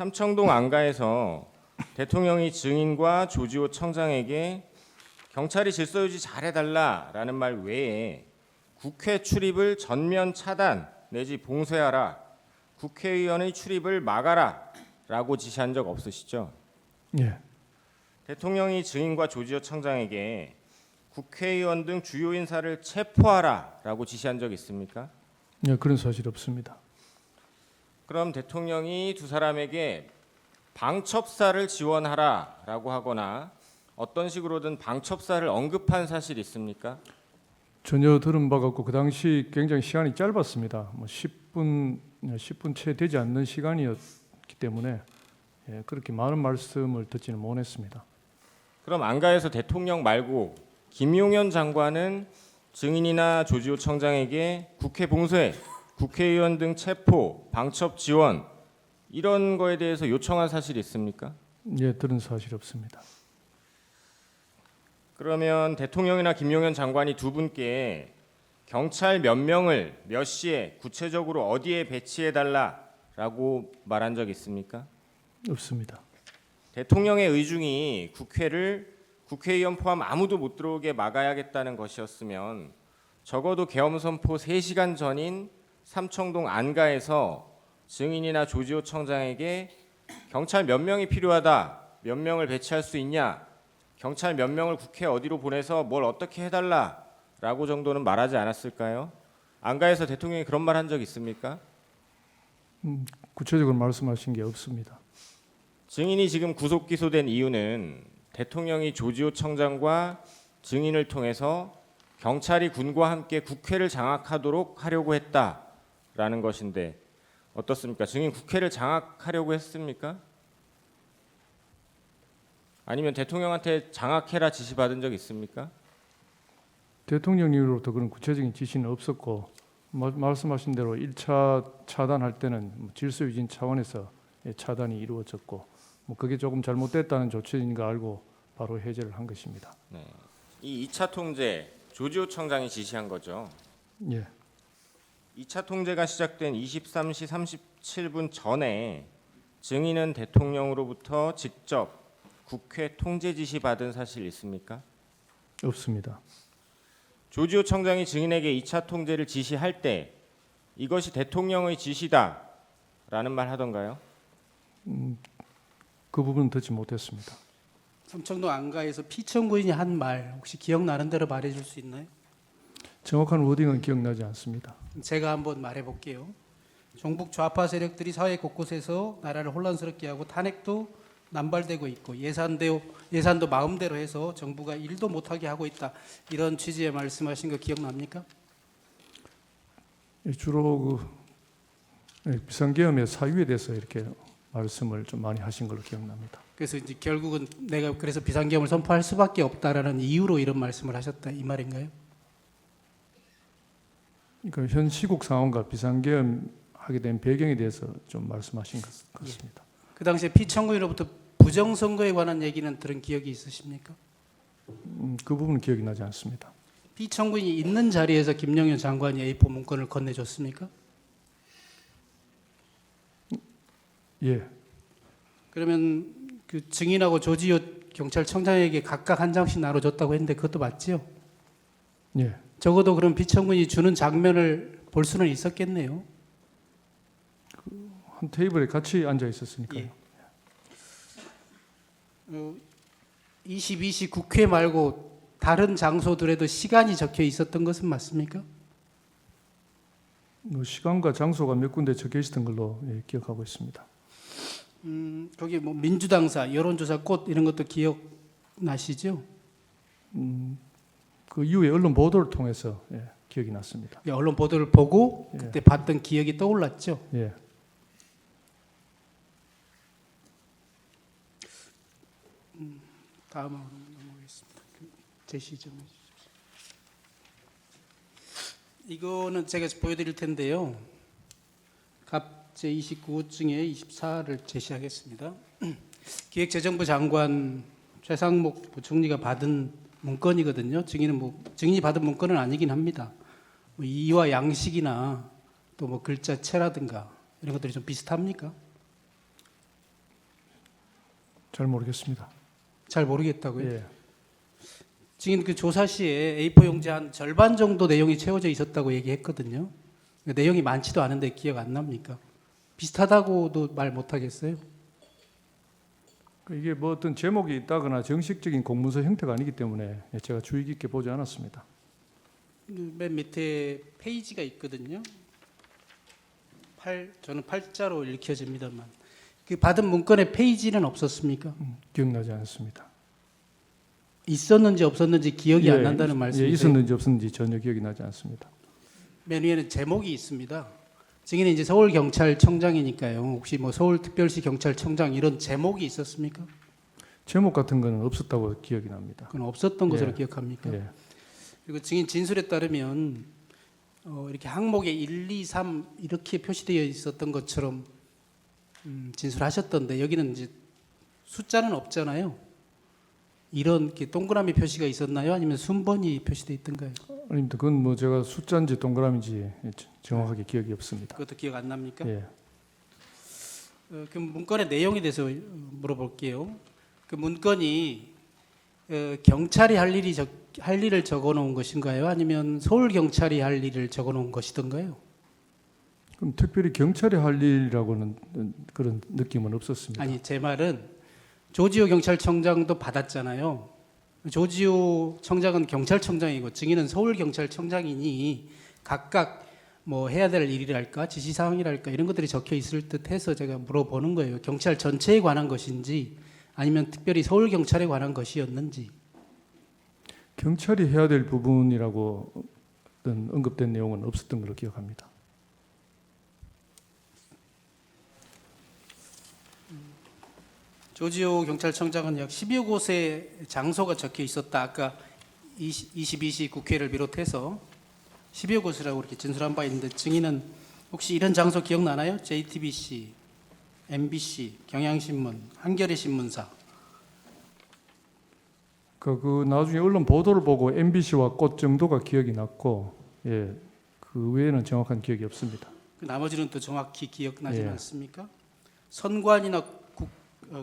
삼청동 안가에서 대통령이 증인과 조지호 청장에게 경찰이 질서 유지 잘해달라라는 말 외에 국회 출입을 전면 차단 내지 봉쇄하라, 국회의원의 출입을 막아라라고 지시한 적 없으시죠? 예, 대통령이 증인과 조지호 청장에게 국회의원 등 주요 인사를 체포하라라고 지시한 적 있습니까? 예, 그런 사실 없습니다. 그럼 대통령이 두 사람에게 방첩사를 지원하라라고 하거나 어떤 식으로든 방첩사를 언급한 사실이 있습니까? 전혀 들은 바가 없고 그 당시 굉장히 시간이 짧았습니다. 뭐 10분 채 되지 않는 시간이었기 때문에 그렇게 많은 말씀을 듣지는 못했습니다. 그럼 안가에서 대통령 말고 김용현 장관은 증인이나 조지호 청장에게 국회 봉쇄, 국회의원 등 체포, 방첩 지원 이런 거에 대해서 요청한 사실이 있습니까? 예, 들은 사실 없습니다. 그러면 대통령이나 김용현 장관이 두 분께 경찰 몇 명을 몇 시에 구체적으로 어디에 배치해 달라라고 말한 적 있습니까? 없습니다. 대통령의 의중이 국회를 국회의원 포함 아무도 못 들어오게 막아야겠다는 것이었으면 적어도 계엄 선포 3시간 전인 삼청동 안가에서 증인이나 조지호 청장에게 경찰 몇 명이 필요하다, 몇 명을 배치할 수 있냐, 경찰 몇 명을 국회 어디로 보내서 뭘 어떻게 해달라라고 정도는 말하지 않았을까요? 안가에서 대통령이 그런 말 한 적 있습니까? 구체적으로 말씀하신 게 없습니다. 증인이 지금 구속 기소된 이유는 대통령이 조지호 청장과 증인을 통해서 경찰이 군과 함께 국회를 장악하도록 하려고 했다라는 것인데 어떻습니까? 증인 국회를 장악하려고 했습니까? 아니면 대통령한테 장악해라 지시받은 적 있습니까? 대통령님으로부터 그런 구체적인 지시는 없었고 말씀하신 대로 1차 차단할 때는 질서 유진 차원에서 차단이 이루어졌고 그게 조금 잘못됐다는 조치인 거 알고 바로 해제를 한 것입니다. 네. 이 2차 통제 조지호 청장이 지시한 거죠. 예, 2차 통제가 시작된 23시 37분 전에 증인은 대통령으로부터 직접 국회 통제 지시 받은 사실 있습니까? 없습니다. 조지호 청장이 증인에게 2차 통제를 지시할 때 이것이 대통령의 지시다라는 말 하던가요? 그 부분은 듣지 못했습니다. 삼청동 안가에서 피청구인이 한 말 혹시 기억나는 대로 말해줄 수 있나요? 정확한 워딩은 기억나지 않습니다. 제가 한번 말해볼게요. 종북 좌파 세력들이 사회 곳곳에서 나라를 혼란스럽게 하고 탄핵도 남발되고 있고 예산도 마음대로 해서 정부가 일도 못하게 하고 있다. 이런 취지의 말씀하신 거 기억납니까? 주로 비상계엄의 사유에 대해서 이렇게 말씀을 좀 많이 하신 걸로 기억납니다. 그래서 이제 결국은 내가 그래서 비상계엄을 선포할 수밖에 없다라는 이유로 이런 말씀을 하셨다 이 말인가요? 그러니까 현 시국 상황과 비상계엄 하게 된 배경에 대해서 좀 말씀하신 것 같습니다. 그 당시에 피청구인으로부터 부정선거에 관한 얘기는 들은 기억이 있으십니까? 그 부분은 기억이 나지 않습니다. 피청구인이 있는 자리에서 김영현 장관이 A4 문건을 건네줬습니까? 예, 그러면 그 증인하고 조지호 경찰청장에게 각각 한 장씩 나눠줬다고 했는데 그것도 맞지요? 예, 적어도 그럼 피청구인이 주는 장면을 볼 수는 있었겠네요. 한 테이블에 같이 앉아 있었으니까요. 예. 22시 국회 말고 다른 장소들에도 시간이 적혀 있었던 것은 맞습니까? 시간과 장소가 몇 군데 적혀 있었던 걸로 기억하고 있습니다. 거기 뭐 민주당사, 여론조사 꽃 이런 것도 기억나시죠? 그 이후에 언론 보도를 통해서 기억이 났습니다. 언론 보도를 보고 그때 봤던 기억이 떠올랐죠? 예. 다음으로 넘어가겠습니다. 제시 좀 해주십시오. 이거는 제가 보여드릴 텐데요. 갑 제29호 중에 24를 제시하겠습니다. 기획재정부 장관 최상목 부총리가 받은 문건이거든요. 증인이 받은 문건은 아니긴 합니다. 뭐 이와 양식이나 또 뭐 글자체라든가 이런 것들이 좀 비슷합니까? 잘 모르겠습니다. 잘 모르겠다고요? 예. 지금 그 조사 시에 A4 용지 한 절반 정도 내용이 채워져 있었다고 얘기했거든요. 내용이 많지도 않은데 기억 안 납니까? 비슷하다고도 말 못하겠어요? 이게 뭐 어떤 제목이 있다거나 정식적인 공문서 형태가 아니기 때문에 제가 주의 깊게 보지 않았습니다. 맨 밑에 페이지가 있거든요. 저는 팔자로 읽혀집니다만 그 받은 문건에 페이지는 없었습니까? 기억나지 않습니다. 있었는지 없었는지 기억이 안 난다는 예, 말씀이세요? 있었는지 없었는지 전혀 기억이 나지 않습니다. 맨 위에는 제목이 있습니다. 증인은 이제 서울경찰청장이니까요. 혹시 뭐 서울특별시 경찰청장 이런 제목이 있었습니까? 제목 같은 거는 없었다고 기억이 납니다. 그건 없었던 것으로 예. 기억합니까? 예. 그리고 증인 진술에 따르면 이렇게 항목에 1, 2, 3 이렇게 표시되어 있었던 것처럼 진술하셨던데 여기는 이제 숫자는 없잖아요. 이런 이렇게 동그라미 표시가 있었나요? 아니면 순번이 표시되어 있던가요? 아닙니다. 그건 뭐 제가 숫자인지 동그라미인지 정확하게 기억이 없습니다. 그것도 기억 안 납니까? 예. 그 문건의 내용에 대해서 물어볼게요. 그 문건이 경찰이 할 일을 적어놓은 것인가요? 아니면 서울 경찰이 할 일을 적어놓은 것이던가요? 그럼 특별히 경찰이 할 일이라고는 그런 느낌은 없었습니다. 아니 제 말은 조지호 경찰청장도 받았잖아요. 조지호 청장은 경찰청장이고 증인은 서울 경찰청장이니 각각 뭐 해야 될 일이랄까 지시사항이랄까 이런 것들이 적혀 있을 듯해서 제가 물어보는 거예요. 경찰 전체에 관한 것인지 아니면 특별히 서울 경찰에 관한 것이었는지. 경찰이 해야 될 부분이라고 어떤 언급된 내용은 없었던 걸로 기억합니다. 조지호 경찰청장은 약 10여 곳의 장소가 적혀 있었다. 아까 22시 국회를 비롯해서 10여 곳이라고 이렇게 진술한 바 있는데 증인은 혹시 이런 장소 기억나나요? JTBC, MBC, 경향신문, 한겨레 신문사. 그 나중에 언론 보도를 보고 MBC와 꽃 정도가 기억이 났고, 예, 그 외에는 정확한 기억이 없습니다. 그 나머지는 또 정확히 기억나지 예. 않습니까? 선관이나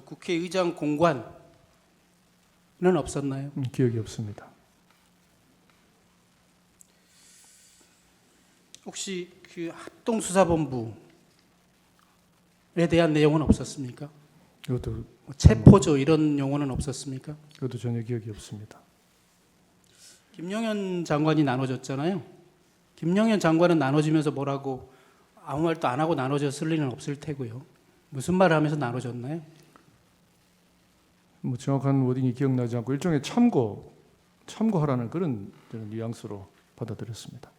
국회의장 공관은 없었나요? 기억이 없습니다. 혹시 그 합동수사본부에 대한 내용은 없었습니까? 이것도 뭐 체포조 이런 용어는 없었습니까? 그것도 전혀 기억이 없습니다. 김영현 장관이 나눠줬잖아요. 김영현 장관은 나눠주면서 뭐라고 아무 말도 안 하고 나눠줬을 리는 없을 테고요. 무슨 말을 하면서 나눠줬나요? 뭐 정확한 워딩이 기억나지 않고 일종의 참고하라는 그런 저는 뉘앙스로 받아들였습니다.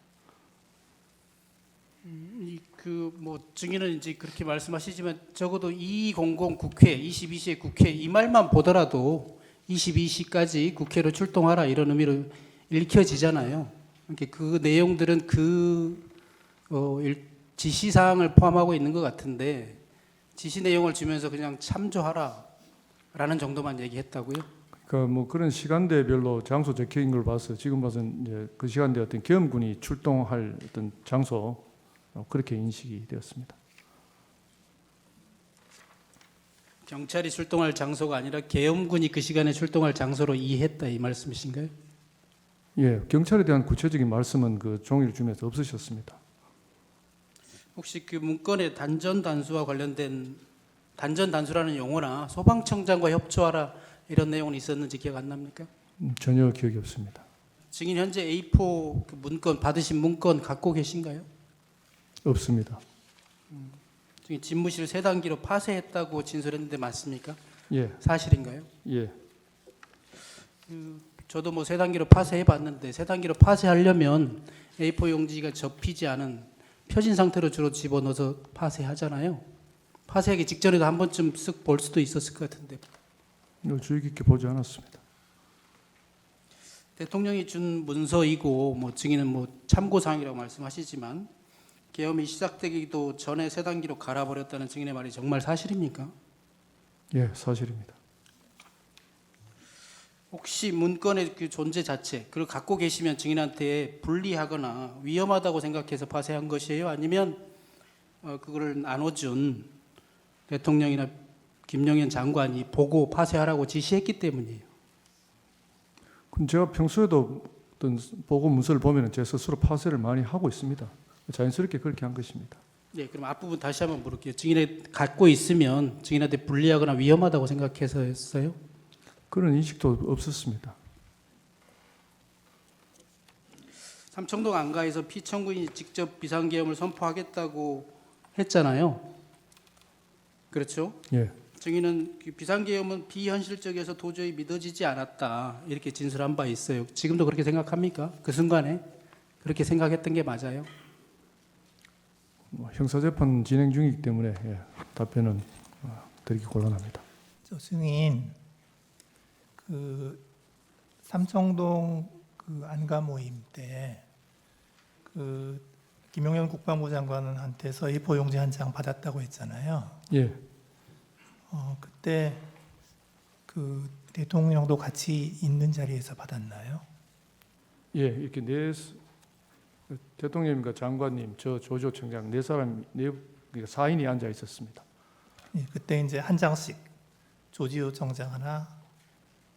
뭐 증인은 이제 그렇게 말씀하시지만 적어도 2200 국회, 22시의 국회 이 말만 보더라도 22시까지 국회로 출동하라 이런 의미로 읽혀지잖아요. 그러니까 그 내용들은 지시 사항을 포함하고 있는 것 같은데 지시 내용을 주면서 그냥 참조하라라는 정도만 얘기했다고요? 그러니까 뭐 그런 시간대별로 장소 적혀 있는 걸 봐서 지금 봐서는 이제 그 시간대 어떤 계엄군이 출동할 어떤 장소 그렇게 인식이 되었습니다. 경찰이 출동할 장소가 아니라 계엄군이 그 시간에 출동할 장소로 이해했다 이 말씀이신가요? 예, 경찰에 대한 구체적인 말씀은 그 종이를 주면서 없으셨습니다. 혹시 그 문건의 단전 단수와 관련된 단전 단수라는 용어나 소방청장과 협조하라 이런 내용은 있었는지 기억 안 납니까? 전혀 기억이 없습니다. 증인 현재 A4 그 문건 받으신 문건 갖고 계신가요? 없습니다. 증인 집무실 세 단기로 파쇄했다고 진술했는데 맞습니까? 예, 사실인가요? 예. 저도 뭐 세 단기로 파쇄해 봤는데 세 단기로 파쇄하려면 A4 용지가 접히지 않은 펴진 상태로 주로 집어넣어서 파쇄하잖아요. 파쇄하기 직전에도 한 번쯤 쓱 볼 수도 있었을 것 같은데 이거 주의 깊게 보지 않았습니다. 대통령이 준 문서이고 뭐 증인은 뭐 참고사항이라고 말씀하시지만 계엄이 시작되기도 전에 세 단기로 갈아버렸다는 증인의 말이 정말 사실입니까? 예, 사실입니다. 혹시 문건의 그 존재 자체, 그걸 갖고 계시면 증인한테 불리하거나 위험하다고 생각해서 파쇄한 것이에요? 아니면 그거를 나눠준 대통령이나 김용현 장관이 보고 파쇄하라고 지시했기 때문이에요. 그럼 제가 평소에도 어떤 보고 문서를 보면 제 스스로 파쇄를 많이 하고 있습니다. 자연스럽게 그렇게 한 것입니다. 네, 그럼 앞부분 다시 한번 물을게요. 증인이 갖고 있으면 증인한테 불리하거나 위험하다고 생각해서 했어요? 그런 인식도 없었습니다. 삼청동 안가에서 피청구인이 직접 비상계엄을 선포하겠다고 했잖아요. 그렇죠? 예, 증인은 그 비상계엄은 비현실적이어서 도저히 믿어지지 않았다 이렇게 진술한 바 있어요. 지금도 그렇게 생각합니까? 그 순간에 그렇게 생각했던 게 맞아요? 뭐 형사재판 진행 중이기 때문에 답변은 드리기 곤란합니다. 저 증인 그 삼청동 그 안가 모임 때 그 김용현 국방부 장관한테서 A4 용지 한 장 받았다고 했잖아요. 예, 그때 그 대통령도 같이 있는 자리에서 받았나요? 예, 이렇게 대통령님과 장관님, 저 조조 청장 네 사람 그러니까 4인이 앉아 있었습니다. 예, 그때 이제 한 장씩 조지호 청장 하나,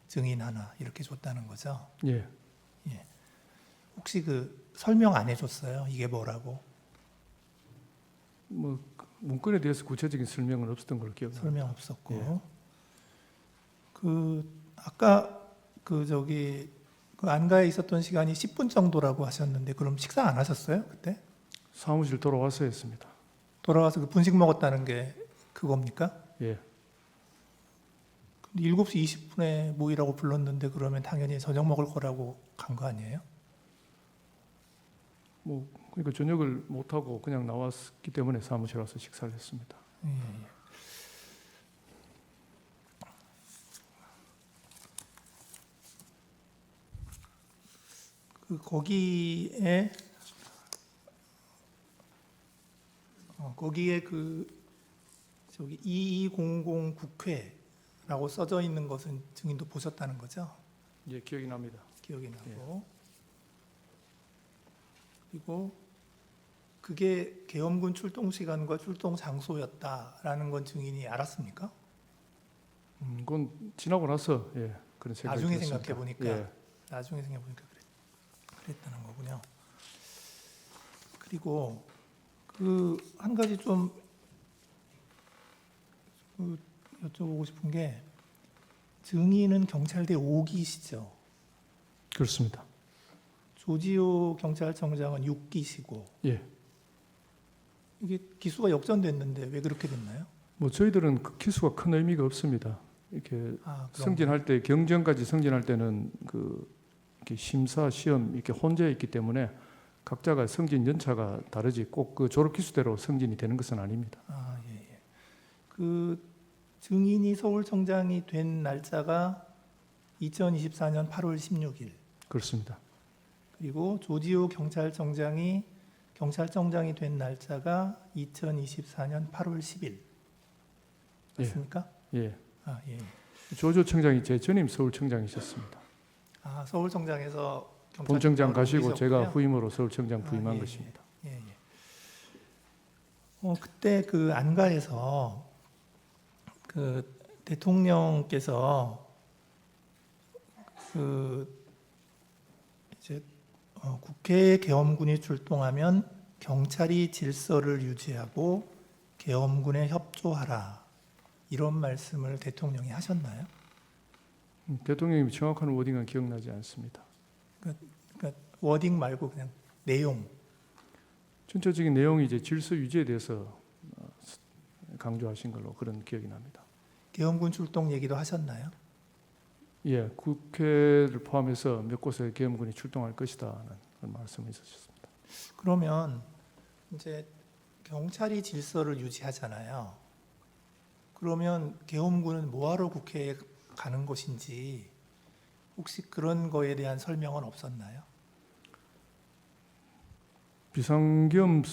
증인 하나 이렇게 줬다는 거죠. 예, 혹시 그 설명 안 해줬어요? 이게 뭐라고? 뭐 문건에 대해서 구체적인 설명은 없었던 걸로 기억합니다. 설명 없었고. 예. 그 아까 그 안가에 있었던 시간이 10분 정도라고 하셨는데 그럼 식사 안 하셨어요? 그때? 사무실 돌아와서 했습니다. 돌아와서 그 분식 먹었다는 게 그겁니까? 예, 근데 7시 20분에 모이라고 불렀는데 그러면 당연히 저녁 먹을 거라고 간 거 아니에요? 뭐 그러니까 저녁을 못 하고 그냥 나왔기 때문에 사무실 와서 식사를 했습니다. 예. 그 거기에 그 저기 2200 국회라고 써져 있는 것은 증인도 보셨다는 거죠? 예, 기억이 납니다. 기억이 나고. 그리고 그게 계엄군 출동 시간과 출동 장소였다라는 건 증인이 알았습니까? 그건 지나고 나서 그런 생각이 나중에 들었습니다. 생각해 보니까 예, 그랬다는 거군요. 그리고 그 한 가지 좀 여쭤보고 싶은 게 증인은 경찰대 5기시죠. 그렇습니다. 조지호 경찰청장은 6기시고 예, 이게 기수가 역전됐는데 왜 그렇게 됐나요? 뭐 저희들은 그 기수가 큰 의미가 없습니다. 이렇게 그럼 승진할 때 경정까지 승진할 때는 이렇게 심사 시험 이렇게 혼재해 있기 때문에 각자가 승진 연차가 다르지 꼭 그 졸업 기수대로 승진이 되는 것은 아닙니다. 예. 그 증인이 서울청장이 된 날짜가 2024년 8월 16일. 그렇습니다. 그리고 조지호 경찰청장이 된 날짜가 2024년 8월 10일. 맞습니까? 예, 예. 조조 청장이 제 전임 서울청장이셨습니다. 서울청장에서 본청장 가시고 옮기셨군요. 제가 후임으로 서울청장 부임한 예. 것입니다. 예. 그때 그 안가에서 그 대통령께서 그 이제 국회 계엄군이 출동하면 경찰이 질서를 유지하고 계엄군에 협조하라 이런 말씀을 대통령이 하셨나요? 대통령님 정확한 워딩은 기억나지 않습니다. 그러니까 워딩 말고 그냥 내용. 전체적인 내용이 이제 질서 유지에 대해서 강조하신 걸로 그런 기억이 납니다. 계엄군 출동 얘기도 하셨나요? 예, 국회를 포함해서 몇 곳에 계엄군이 출동할 것이다는 그런 말씀이 있으셨습니다. 그러면 이제 경찰이 질서를 유지하잖아요. 그러면 계엄군은 뭐하러 국회에 가는 것인지 혹시 그런 거에 대한 설명은 없었나요? 비상계엄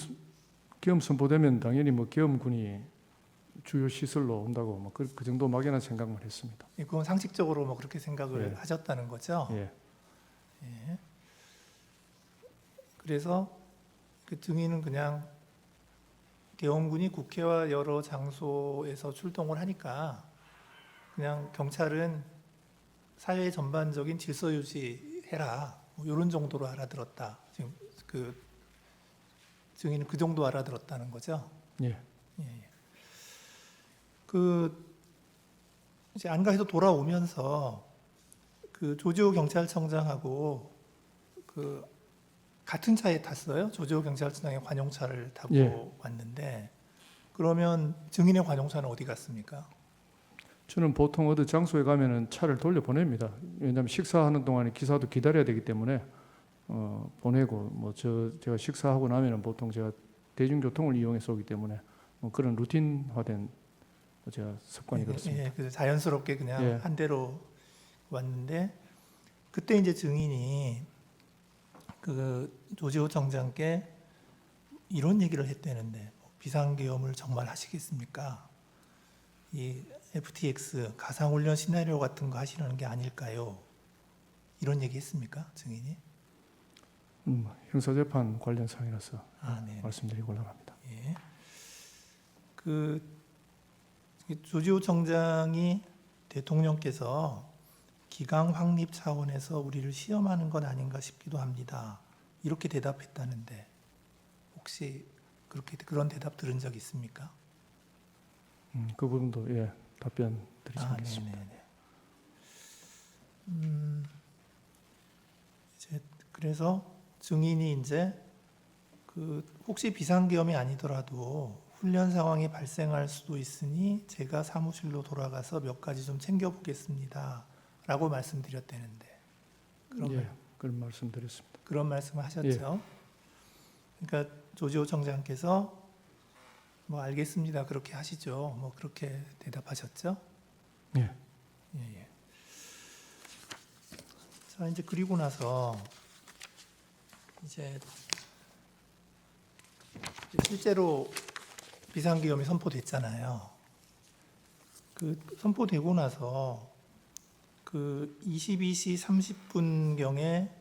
선포되면 당연히 뭐 계엄군이 주요 시설로 온다고 뭐 그 정도 막연한 생각만 했습니다. 그건 상식적으로 뭐 그렇게 생각을 예. 하셨다는 거죠. 예, 그래서 그 증인은 그냥 계엄군이 국회와 여러 장소에서 출동을 하니까 그냥 경찰은 사회 전반적인 질서 유지해라 뭐 이런 정도로 알아들었다. 지금 그 증인은 그 정도 알아들었다는 거죠. 예. 그 이제 안가에서 돌아오면서 그 조지호 경찰청장하고 그 같은 차에 탔어요. 조지호 경찰청장의 관용차를 타고 예. 왔는데 그러면 증인의 관용차는 어디 갔습니까? 저는 보통 어디 장소에 가면은 차를 돌려 보냅니다. 왜냐하면 식사하는 동안에 기사도 기다려야 되기 때문에 보내고 뭐 제가 식사하고 나면은 보통 제가 대중교통을 이용해서 오기 때문에 뭐 그런 루틴화된 제가 습관이 그렇습니다. 예, 그래서 자연스럽게 그냥 예. 한 대로 왔는데 그때 이제 증인이 그 조지호 청장께 이런 얘기를 했다는데 비상계엄을 정말 하시겠습니까? 이 FTX 가상훈련 시나리오 같은 거 하시려는 게 아닐까요? 이런 얘기 했습니까? 증인이? 형사재판 관련 사항이라서 네. 말씀드리기 곤란합니다. 예. 그 조지호 청장이 대통령께서 기강 확립 차원에서 우리를 시험하는 건 아닌가 싶기도 합니다. 이렇게 대답했다는데 혹시 그런 대답 들은 적 있습니까? 그 부분도 답변 드리지 않겠습니다. 네네네. 이제 그래서 증인이 이제 그 혹시 비상계엄이 아니더라도 훈련 상황이 발생할 수도 있으니 제가 사무실로 돌아가서 몇 가지 좀 챙겨보겠습니다라고 말씀드렸다는데 그런 말씀드렸습니다. 그런 말씀을 하셨죠. 그러니까 조지호 청장께서 뭐 알겠습니다 그렇게 하시죠. 뭐 그렇게 대답하셨죠. 예. 예. 자 이제 그리고 나서 이제 실제로 비상계엄이 선포됐잖아요. 그 선포되고 나서 그 22시 30분 경에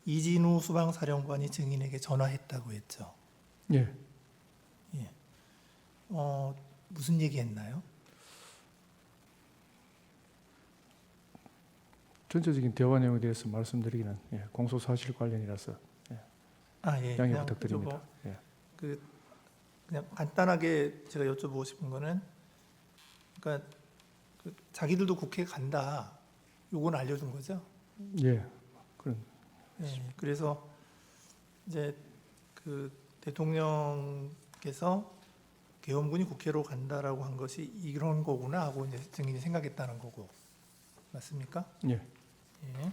이진우 수방사령관이 증인에게 전화했다고 했죠. 예. 무슨 얘기했나요? 전체적인 대화 내용에 대해서 말씀드리기는 공소 사실 관련이라서 예. 양해 그냥 부탁드립니다. 예. 그냥 간단하게 제가 여쭤보고 싶은 거는, 그러니까 자기들도 국회에 간다. 요건 알려준 거죠. 예. 그런. 그래서 이제 그 대통령께서 계엄군이 국회로 간다라고 한 것이 이런 거구나 하고 이제 증인이 생각했다는 거고, 맞습니까? 예. 예.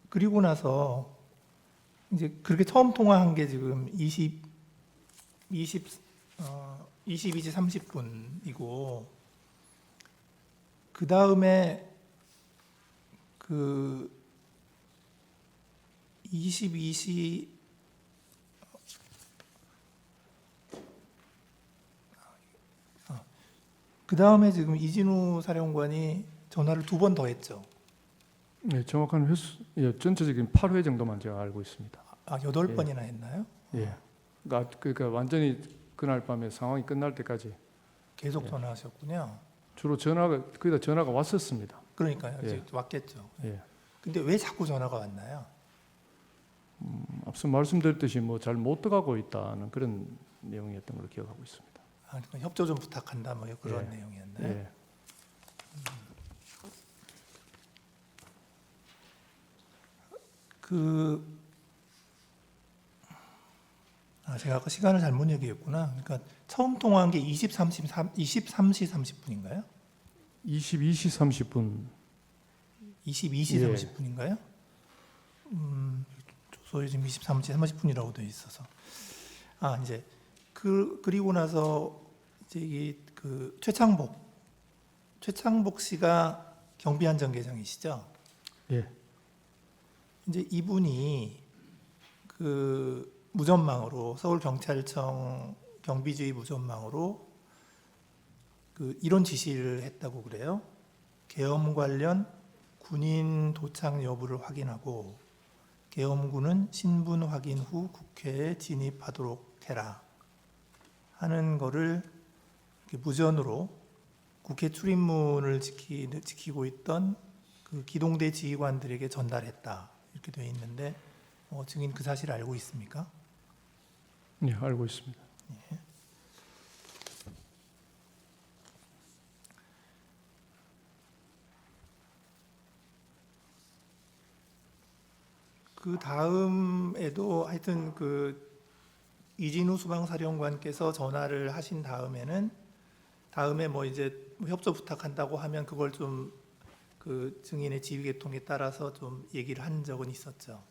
그리고 나서 이제 그렇게 처음 통화한 게 지금 22시 30분이고 그 다음에 그 22시 그 다음에 지금 이진우 사령관이 전화를 2번 더 했죠. 네, 정확한 횟수, 전체적인 8회 정도만 제가 알고 있습니다. 8번이나 했나요? 예. 그러니까 완전히 그날 밤에 상황이 끝날 때까지 계속 전화하셨군요. 주로 거기다 전화가 왔었습니다. 그러니까요. 이제 왔겠죠. 예. 근데 왜 자꾸 전화가 왔나요? 앞서 말씀드렸듯이 뭐 잘 못 들어가고 있다는 그런 내용이었던 걸로 기억하고 있습니다. 그러니까 협조 좀 부탁한다 뭐 그런 내용이었나요? 예. 제가 아까 시간을 잘못 얘기했구나. 그러니까 처음 통화한 게 23시 30분인가요? 22시 30분. 22시 예. 30분인가요? 조서에 지금 23시 30분이라고 되어 있어서. 이제 그리고 나서 이제 그 최창복 씨가 경비안전계장이시죠? 예. 이제 이분이 그 무전망으로 서울경찰청 경비주의 무전망으로 그 이런 지시를 했다고 그래요. 계엄 관련 군인 도착 여부를 확인하고 계엄군은 신분 확인 후 국회에 진입하도록 해라 하는 거를 이렇게 무전으로 국회 출입문을 지키고 있던 그 기동대 지휘관들에게 전달했다 이렇게 되어 있는데 증인 그 사실을 알고 있습니까? 네, 알고 있습니다. 그 다음에도 하여튼 그 이진우 수방사령관께서 전화를 하신 다음에 뭐 이제 협조 부탁한다고 하면 그걸 좀 그 증인의 지휘 계통에 따라서 좀 얘기를 한 적은 있었죠.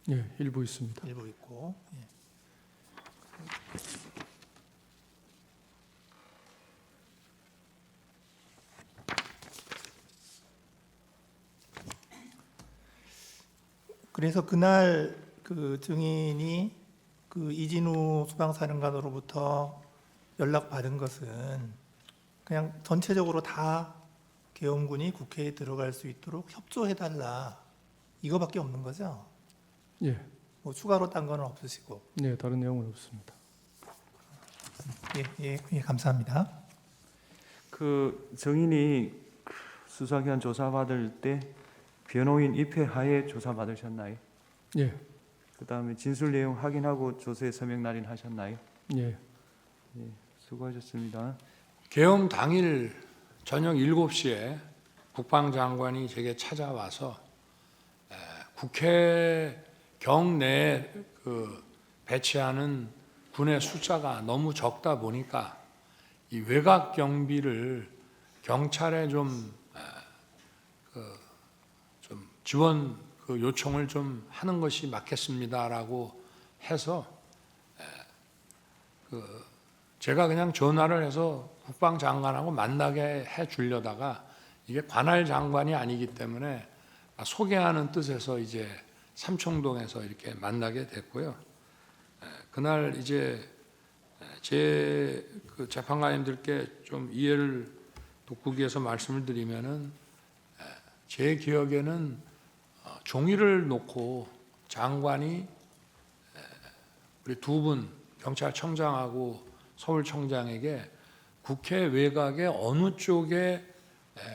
예, 일부 있습니다. 일부 있고. 예. 그래서 그날 그 증인이 그 이진우 수방사령관으로부터 연락 받은 것은 그냥 전체적으로 다 계엄군이 국회에 들어갈 수 있도록 협조해달라 이거밖에 없는 거죠. 예, 뭐 추가로 딴 거는 없으시고. 네, 다른 내용은 없습니다. 예, 감사합니다. 그 증인이 수사기관 조사받을 때 변호인 입회하에 조사받으셨나요? 예, 그다음에 진술 내용 확인하고 조서에 서명 날인하셨나요? 예, 수고하셨습니다. 계엄 당일 저녁 7시에 국방장관이 제게 찾아와서 국회 경내에 그 배치하는 군의 숫자가 너무 적다 보니까 이 외곽 경비를 경찰에 좀 지원 그 요청을 좀 하는 것이 맞겠습니다라고 해서 제가 그냥 전화를 해서 국방장관하고 만나게 해 주려다가 이게 관할 장관이 아니기 때문에 소개하는 뜻에서 이제 삼청동에서 이렇게 만나게 됐고요. 그날 이제 제 그 재판관님들께 좀 이해를 돕기 위해서 말씀을 드리면은 제 기억에는 종이를 놓고 장관이 우리 두 분 경찰청장하고 서울청장에게 국회 외곽의 어느 쪽에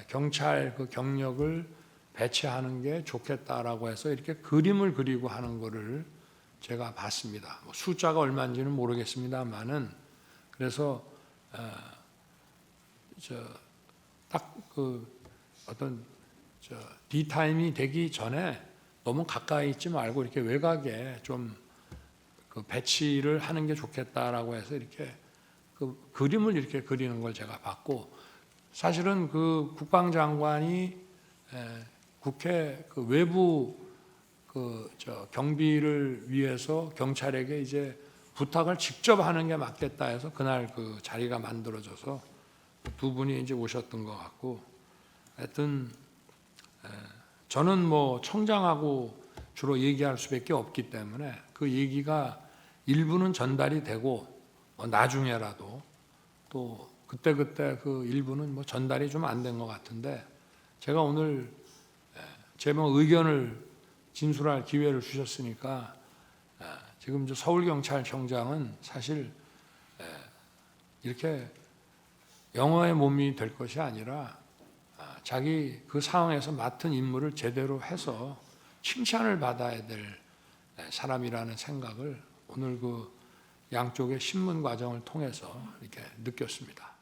경찰 그 경력을 배치하는 게 좋겠다라고 해서 이렇게 그림을 그리고 하는 거를 제가 봤습니다. 뭐 숫자가 얼마인지는 모르겠습니다만은 그래서 딱 그 어떤 디타임이 되기 전에 너무 가까이 있지 말고 이렇게 외곽에 좀 그 배치를 하는 게 좋겠다라고 해서 이렇게 그 그림을 이렇게 그리는 걸 제가 봤고 사실은 그 국방장관이 국회 그 외부 그 경비를 위해서 경찰에게 이제 부탁을 직접 하는 게 맞겠다 해서 그날 그 자리가 만들어져서 두 분이 이제 오셨던 것 같고 하여튼 저는 뭐 청장하고 주로 얘기할 수밖에 없기 때문에 그 얘기가 일부는 전달이 되고 나중에라도 또 그때 그 일부는 뭐 전달이 좀 안 된 것 같은데 제가 오늘 제 뭐 의견을 진술할 기회를 주셨으니까 지금 서울경찰청장은 사실 이렇게 영어의 몸이 될 것이 아니라 자기 그 상황에서 맡은 임무를 제대로 해서 칭찬을 받아야 될 사람이라는 생각을 오늘 그 양쪽의 신문 과정을 통해서 이렇게 느꼈습니다.